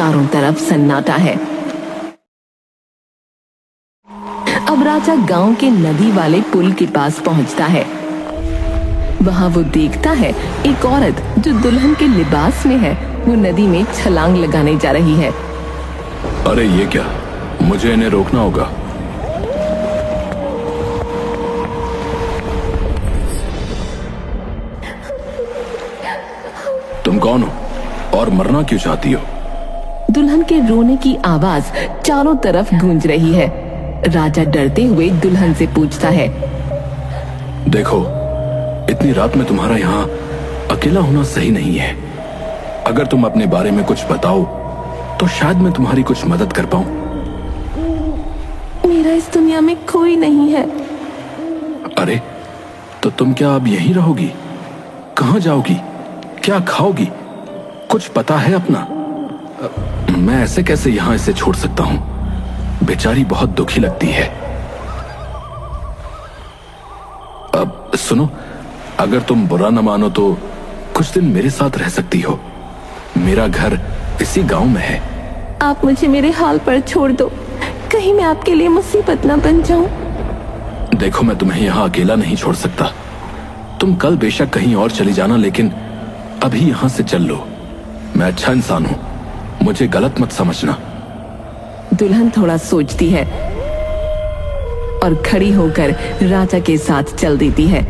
चारों तरफ सन्नाटा है। अब राजा गांव के नदी वाले पुल के पास पहुंचता है। वहां वो देखता है एक औरत जो दुल्हन के लिबास में है, वो नदी में छलांग लगाने जा रही है। अरे ये क्या, मुझे इन्हें रोकना होगा। तुम कौन हो और मरना क्यों चाहती हो? दुल्हन के रोने की आवाज चारों तरफ गूंज रही है। राजा डरते हुए दुल्हन से पूछता है, देखो, इतनी रात में तुम्हारा यहाँ अकेला होना सही नहीं है। अगर तुम अपने बारे में कुछ बताओ तो शायद मैं तुम्हारी कुछ मदद कर पाऊं। मेरा इस दुनिया में कोई नहीं है। अरे तो तुम क्या अब यहीं रहोगी? कहां जाओगी? क्या खाओगी? कुछ पता है अपना? मैं ऐसे कैसे यहां इसे छोड़ सकता हूं? बेचारी बहुत दुखी लगती है। अब सुनो, अगर तुम बुरा न मानो तो कुछ दिन मेरे साथ रह सकती हो। मेरा घर इसी गांव में है। आप मुझे मेरे हाल पर छोड़ दो, कहीं मैं आपके लिए मुसीबत न बन जाऊं। देखो, मैं तुम्हें यहाँ अकेला नहीं छोड़ सकता। तुम कल बेशक कहीं और चली जाना, लेकिन अभी यहाँ से चल लो। मैं अच्छा इंसान हूँ, मुझे गलत मत समझना। दुल्हन थोड़ा सोचती है और खड़ी होकर राजा के साथ चल देती है।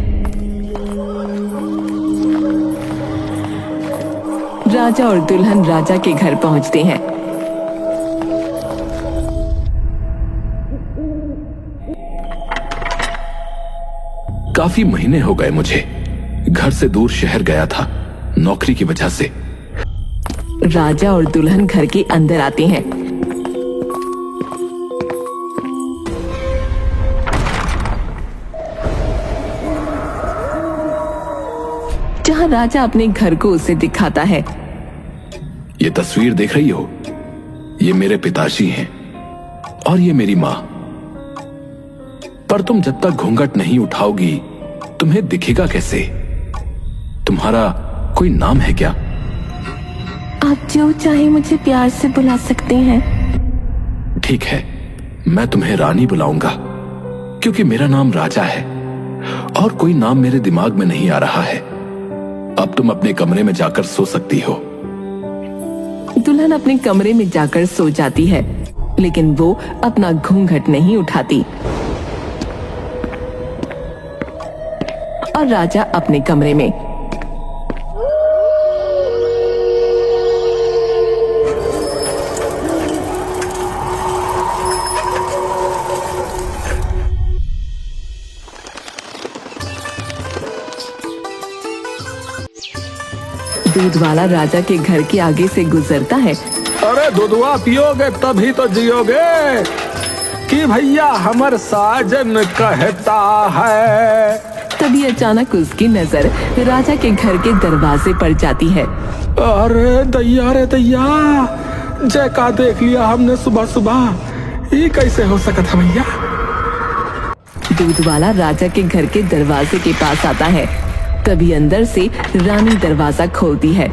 राजा और दुल्हन राजा के घर पहुंचते हैं। काफी महीने हो गए मुझे घर से दूर शहर गया था, नौकरी की वजह से। राजा और दुल्हन घर के अंदर आते हैं। जहां राजा अपने घर को उसे दिखाता है। ये तस्वीर देख रही हो? ये मेरे पिताजी हैं और ये मेरी माँ। पर तुम जब तक घूंघट नहीं उठाओगी तुम्हें दिखेगा कैसे? तुम्हारा कोई नाम है क्या? आप जो चाहे मुझे प्यार से बुला सकते हैं। ठीक है, मैं तुम्हें रानी बुलाऊंगा, क्योंकि मेरा नाम राजा है और कोई नाम मेरे दिमाग में नहीं आ रहा है। अब तुम अपने कमरे में जाकर सो सकती हो। दुल्हन अपने कमरे में जाकर सो जाती है, लेकिन वो अपना घूंघट नहीं उठाती और राजा अपने कमरे में। दूध वाला राजा के घर के आगे से गुजरता है। अरे दूधवा पियोगे तभी तो जियोगे, कि भैया हमर साजन कहता है। तभी अचानक उसकी नजर राजा के घर के दरवाजे पर जाती है। अरे दैया रे दैया, जय का देख लिया हमने सुबह सुबह। ये कैसे हो सकता भैया? दूध वाला राजा के घर के दरवाजे के पास आता है। तभी अंदर से रानी दरवाजा खोलती है।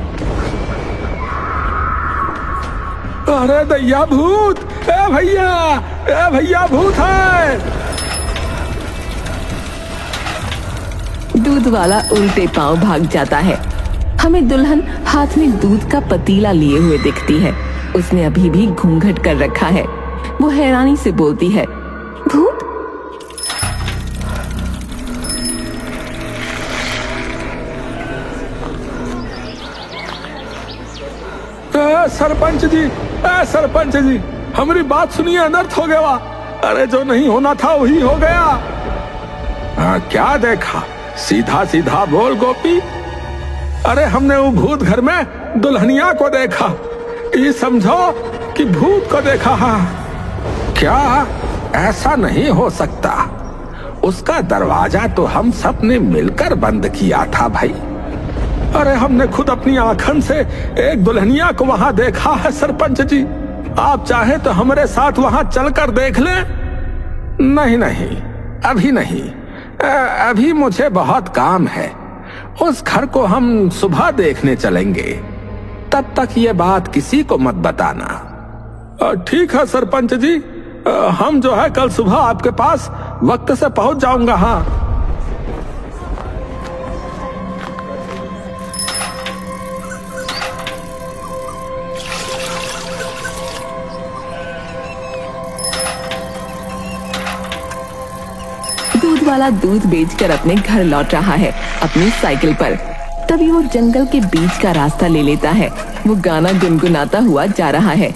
अरे दैया भूत, ए भैया भूत है। दूध वाला उल्टे पांव भाग जाता है। हमें दुल्हन हाथ में दूध का पतीला लिए हुए दिखती है। उसने अभी भी घूंघट कर रखा है। वो हैरानी से बोलती है, भूत? सरपंच जी, हमारी बात सुनिए, अनर्थ हो गया। अरे जो नहीं होना था वही हो गया। क्या देखा? सीधा सीधा बोल गोपी। अरे हमने वो भूत घर में दुल्हनिया को देखा। ये समझो कि भूत को देखा। क्या ऐसा नहीं हो सकता? उसका दरवाजा तो हम सब ने मिलकर बंद किया था भाई। अरे हमने खुद अपनी आंखन से एक दुल्हनिया को वहां देखा है सरपंच जी। आप चाहे तो हमारे साथ वहां चलकर देख लें। नहीं, अभी नहीं। अभी मुझे बहुत काम है। उस घर को हम सुबह देखने चलेंगे, तब तक ये बात किसी को मत बताना। ठीक है सरपंच जी, हम जो है कल सुबह आपके पास वक्त से पहुंच जाऊंगा। हाँ, दूध वाला दूध बेचकर अपने घर लौट रहा है अपनी साइकिल पर। तभी वो जंगल के बीच का रास्ता ले लेता है। वो गाना गुनगुनाता हुआ जा रहा है।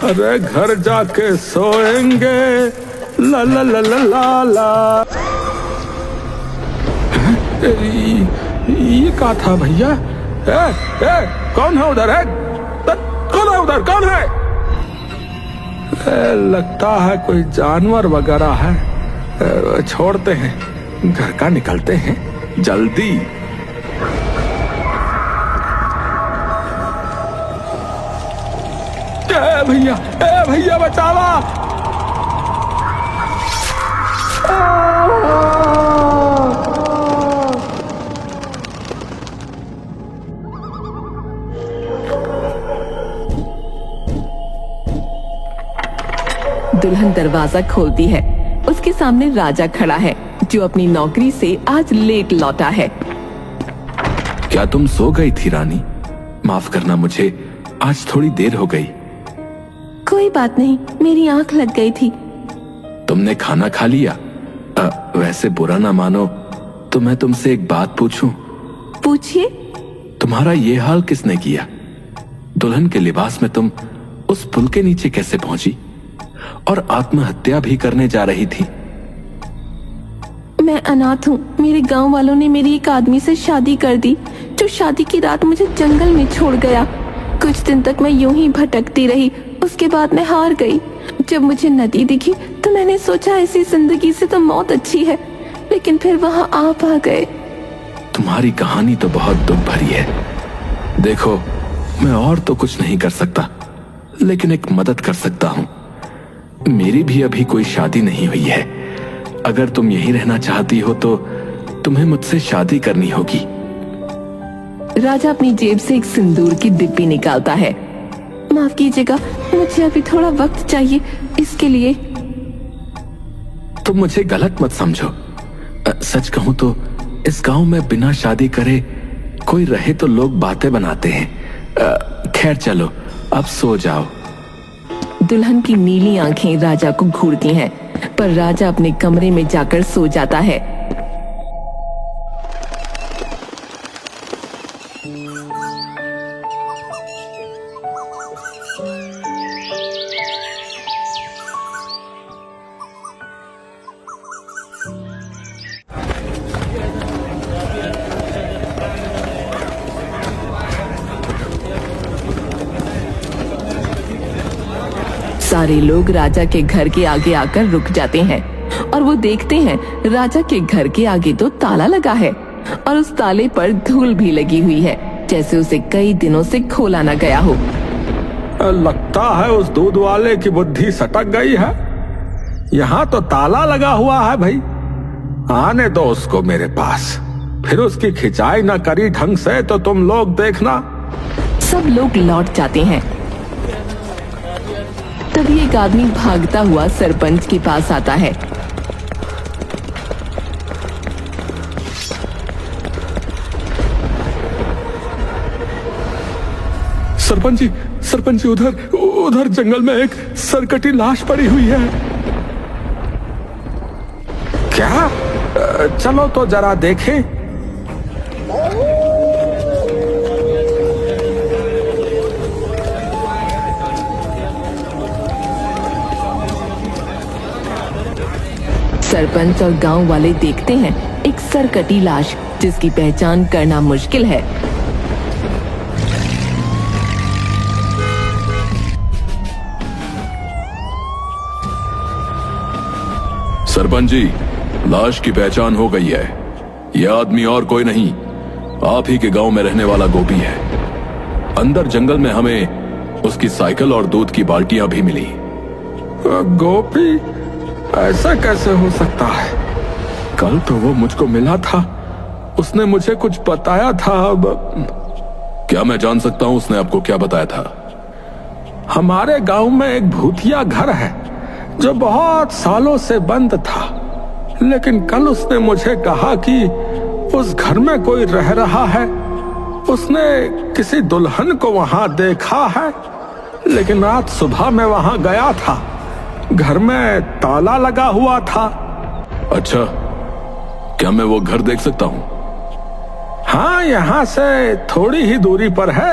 अरे घर जाके सोएंगे ला ला ला ला ला ला। ये क्या था भैया? कौन है उधर? है कौन है उधर? कौन है? लगता है कोई जानवर वगैरह है। छोड़ते हैं, घर का निकलते हैं जल्दी। भैया, भैया बचावा। दुल्हन दरवाजा खोलती है। उसके सामने राजा खड़ा है जो अपनी नौकरी से आज लेट लौटा है। क्या तुम सो गई थी रानी? माफ करना, मुझे आज थोड़ी देर हो गई। कोई बात नहीं, मेरी आंख लग गई थी। तुमने खाना खा लिया? वैसे बुरा ना मानो तो मैं तुमसे एक बात पूछूं? पूछिए। तुम्हारा ये हाल किसने किया? दुल्हन के लिबास में तुम उस पुल के नीचे कैसे पहुंची और आत्महत्या भी करने जा रही थी? मैं अनाथ हूँ। मेरे गांव वालों ने मेरी एक आदमी से शादी कर दी जो शादी की रात मुझे जंगल में छोड़ गया। कुछ दिन तक मैं यूं ही भटकती रही। उसके बाद मैं हार गई। जब मुझे नदी दिखी तो मैंने सोचा ऐसी जिंदगी से तो मौत अच्छी है, लेकिन फिर वहाँ आप आ गए। तुम्हारी कहानी तो बहुत दुख भरी है। देखो, मैं और तो कुछ नहीं कर सकता, लेकिन एक मदद कर सकता हूँ। मेरी भी अभी कोई शादी नहीं हुई है। अगर तुम यहीं रहना चाहती हो तो तुम्हें मुझसे शादी करनी होगी। राजा अपनी जेब से एक सिंदूर की डिब्बी निकालता है। माफ कीजिएगा, मुझे अभी थोड़ा वक्त चाहिए इसके लिए। तुम मुझे गलत मत समझो। सच कहूं तो इस गांव में बिना शादी करे कोई रहे तो लोग बातें बनाते हैं। खैर चलो, अब सो जाओ। दुल्हन की नीली आंखें राजा को घूरती हैं, पर राजा अपने कमरे में जाकर सो जाता है। सारे लोग राजा के घर के आगे आकर रुक जाते हैं और वो देखते हैं राजा के घर के आगे तो ताला लगा है और उस ताले पर धूल भी लगी हुई है, जैसे उसे कई दिनों से खोला न गया हो। लगता है उस दूध वाले की बुद्धि सटक गई है। यहाँ तो ताला लगा हुआ है भाई। आने दो उसको मेरे पास, फिर उसकी खिंचाई न करी ढंग से तो तुम लोग देखना। सब लोग लौट जाते हैं। तभी एक आदमी भागता हुआ सरपंच के पास आता है। सरपंच जी, उधर जंगल में एक सरकटी लाश पड़ी हुई है। क्या? चलो तो जरा देखें। सरपंच और गांव वाले देखते हैं एक सरकटी लाश जिसकी पहचान करना मुश्किल है। सरपंच जी, लाश की पहचान हो गई है। यह आदमी और कोई नहीं, आप ही के गांव में रहने वाला गोपी है। अंदर जंगल में हमें उसकी साइकिल और दूध की बाल्टियां भी मिली। गोपी? ऐसा कैसे हो सकता है? कल तो वो मुझको मिला था, उसने मुझे कुछ बताया था। अब क्या मैं जान सकता हूं उसने आपको क्या बताया था? हमारे गांव में एक भूतिया घर है जो बहुत सालों से बंद था, लेकिन कल उसने मुझे कहा कि उस घर में कोई रह रहा है। उसने किसी दुल्हन को वहां देखा है, लेकिन आज सुबह मैं वहां गया था, घर में ताला लगा हुआ था। अच्छा, क्या मैं वो घर देख सकता हूं? हाँ, यहाँ से थोड़ी ही दूरी पर है।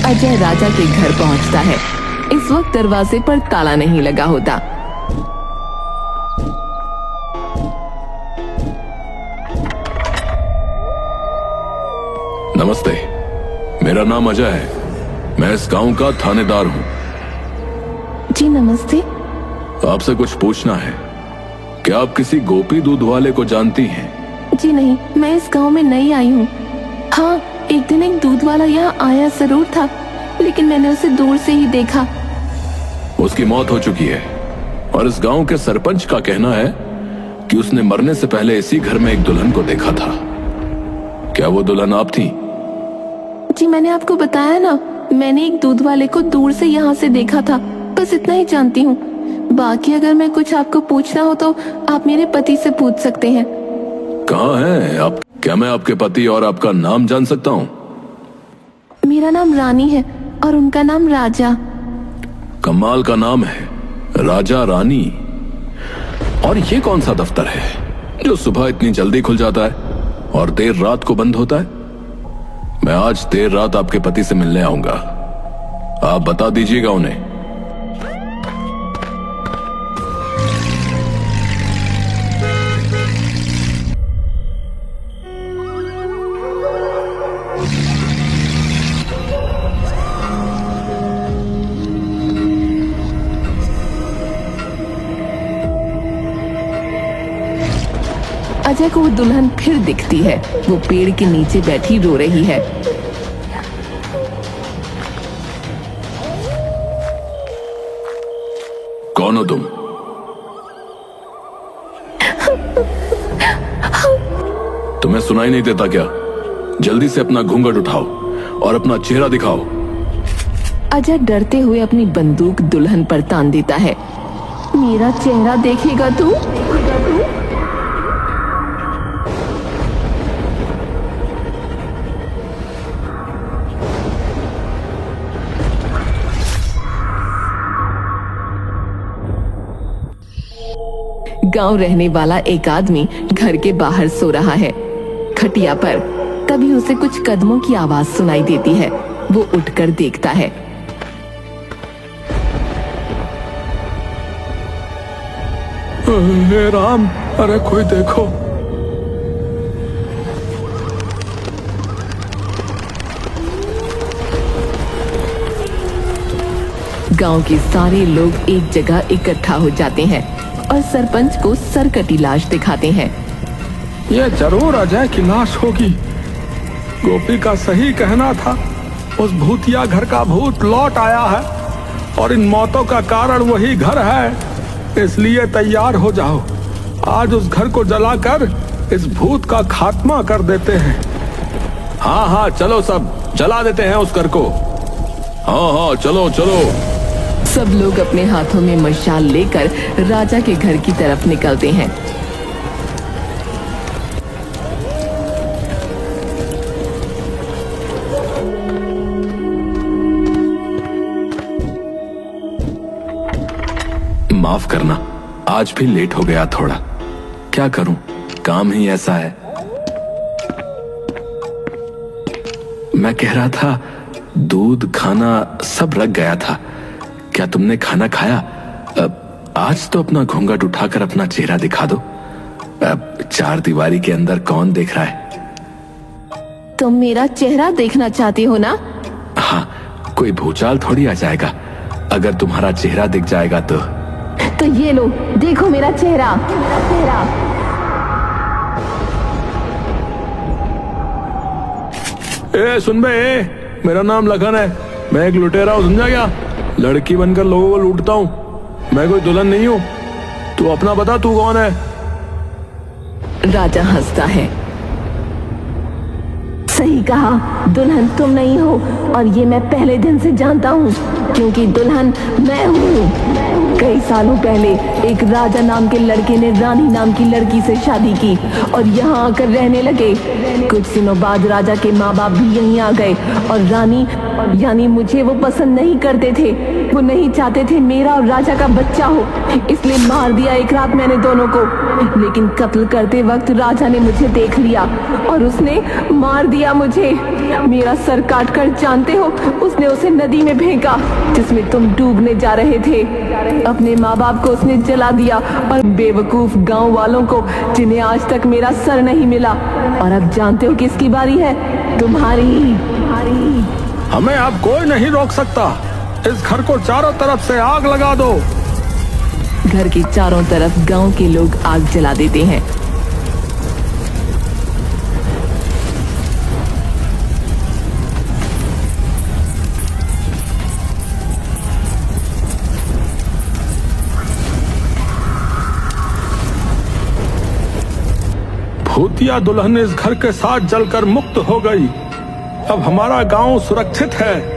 अजय राजा के घर पहुंचता है। इस वक्त दरवाजे पर ताला नहीं लगा होता। नमस्ते, मेरा नाम अजय है। मैं इस गांव का थानेदार हूं। जी नमस्ते। आपसे कुछ पूछना है। क्या आप किसी गोपी दूध वाले को जानती हैं? जी नहीं, मैं इस गांव में नई आई हूँ। हाँ, एक दिन एक दूध वाला यहाँ आया जरूर था, लेकिन मैंने उसे दूर से ही देखा। उसकी मौत हो चुकी है और इस गांव के सरपंच का कहना है कि उसने मरने से पहले इसी घर में एक दुल्हन को देखा था। क्या वो दुल्हन आप थी? जी मैंने आपको बताया ना, मैंने एक दूध वाले को दूर से यहाँ से देखा था, बस इतना ही जानती हूँ। बाकी अगर मैं कुछ आपको पूछना हो तो आप मेरे पति से पूछ सकते हैं। कहाँ हैं आप? क्या मैं आपके पति और आपका नाम जान सकता हूँ? मेरा नाम रानी है और उनका नाम राजा। कमाल का नाम है, राजा रानी। और ये कौन सा दफ्तर है जो सुबह इतनी जल्दी खुल जाता है और देर रात को बंद होता है? मैं आज देर रात आपके पति से मिलने आऊंगा। आप बता दीजिएगा उन्हें। अजय को वो दुल्हन फिर दिखती है। वो पेड़ के नीचे बैठी रो रही है। कौन हो तुम? तुम्हें सुनाई नहीं देता क्या? जल्दी से अपना घूंघट उठाओ और अपना चेहरा दिखाओ। अजय डरते हुए अपनी बंदूक दुल्हन पर तान देता है। मेरा चेहरा देखेगा तू? गांव रहने वाला एक आदमी घर के बाहर सो रहा है, खटिया पर। तभी उसे कुछ कदमों की आवाज सुनाई देती है। वो उठकर देखता है। हे राम, अरे कोई देखो। गांव के सारे लोग एक जगह इकट्ठा हो जाते हैं और सरपंच को सरकटी लाश दिखाते हैं। ये जरूर अजय की लाश होगी। गोपी का सही कहना था, उस भूतिया घर का भूत लौट आया है और इन मौतों का कारण वही घर है। इसलिए तैयार हो जाओ, आज उस घर को जलाकर इस भूत का खात्मा कर देते हैं। हाँ हाँ, चलो सब जला देते हैं उस घर को। हाँ हाँ, चलो चलो। सब लोग अपने हाथों में मशाल लेकर राजा के घर की तरफ निकलते हैं। माफ करना, आज भी लेट हो गया थोड़ा। क्या करूं, काम ही ऐसा है। मैं कह रहा था, दूध खाना सब रख गया था। क्या तुमने खाना खाया? आज तो अपना घूंघट उठाकर अपना चेहरा दिखा दो। चार दीवारी के अंदर कौन देख रहा है? तुम मेरा चेहरा देखना चाहते हो ना? हाँ, कोई भूचाल थोड़ी आ जाएगा अगर तुम्हारा चेहरा दिख जाएगा तो ये लो, देखो मेरा चेहरा। ए सुन बे, मेरा नाम लखन है। मैं एक लुटेरा हूँ, समझा क्या? लड़की बनकर लोगों को लूटता हूँ। मैं कोई दुल्हन नहीं हूँ। तू अपना बता, तू कौन है? राजा हंसता है। सही कहा, दुल्हन तुम नहीं हो, और ये मैं पहले दिन से जानता हूँ, क्योंकि दुल्हन मैं हूँ। कई सालों पहले एक राजा नाम के लड़के ने रानी नाम की लड़की से शादी की और यहाँ आकर रहने लगे। कुछ दिनों बाद राजा के माँ बाप भी यहीं आ गए और रानी यानी मुझे वो पसंद नहीं करते थे। वो नहीं चाहते थे मेरा और राजा का बच्चा हो, इसलिए मार दिया एक रात मैंने दोनों को। लेकिन कत्ल करते वक्त राजा ने मुझे देख लिया और उसने मार दिया मुझे। मेरा सर काटकर, जानते हो, उसने उसे नदी में फेंका जिसमें तुम डूबने जा रहे थे। अपने माँ बाप को उसने जला दिया और बेवकूफ गांव वालों को, जिन्हें आज तक मेरा सर नहीं मिला। और अब जानते हो किसकी बारी है? तुम्हारी। हमें अब कोई नहीं रोक सकता। इस घर को चारों तरफ से आग लगा दो। घर के चारों तरफ गांव के लोग आग जला देते हैं। भूतिया दुल्हन इस घर के साथ जलकर मुक्त हो गई। अब हमारा गांव सुरक्षित है।